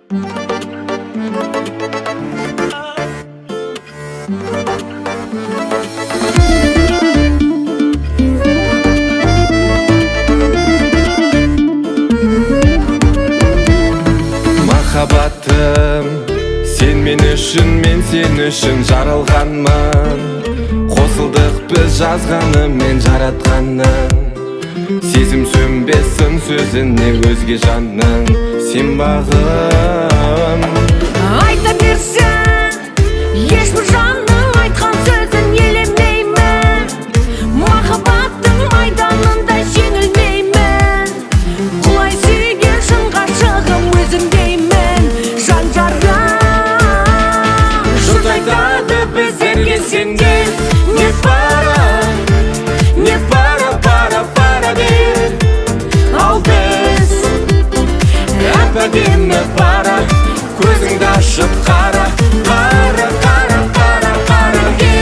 Махаббатым, сен мен үшін, мен сен үшін жаралғанмын. Қосылдық біз жазғанымен жаратқанның. Сезім сөнбес сын сөзіне өзге жанның. Сен бағым. Айта берсең, ешбір жанның айтқан сөзін елемеймін. Махаббаттың майданында жеңілмеймін. Құлай сүйген шын ғашығым өзімдеймін. Жан жарым. Жұрт айтады біздерге сендер не пара, не пара, пара, пара деп. Ал біз әп-әдемі пара, көзіңді ашып қара, қара, қара, қара, қара деп.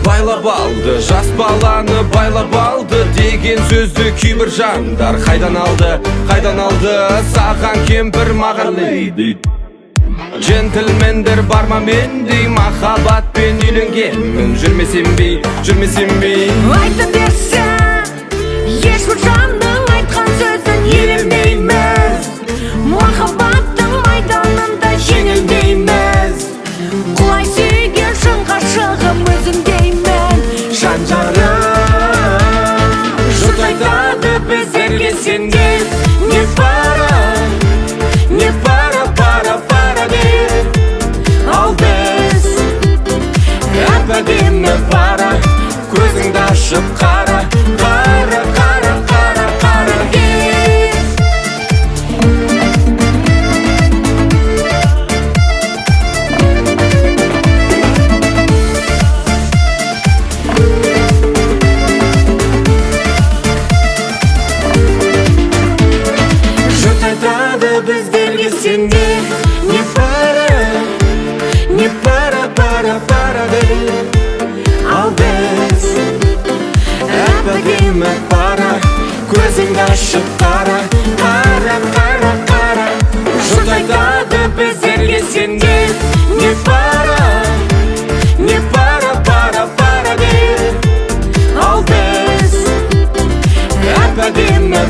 Байлап алды, жас баланы байлап алды деген сөзді кейбір жандар қайдан алды, саған кемпір маған лейди. Джентльмендер бар ма мендей, махаббатпен үйленгенмін. Жүрмесем бей Айта берсең, ешбір жанның айтқан сөзін елемейміз. Махаббаттың майданында жеңілмейміз. Құлай сүйген шын ғашығым өзімдеймін. жан жарым. Жұрт айтады біздерге сендер не пара, не пара, пара, пара деп. Ал біз әп-әдемі пара, көзіңді ашып қара, қара, қара, қара, қара деп. Жұрт айтады біздерге сендер не пара, не пара, пара, пара деп. Ал біз әп-әдемі пара, көзіңді ашып қара, қара, қара, қара. Жұрт айтады біздерге сендер не пара, не пара, пара, пара деп. Ал біз әп-әдемі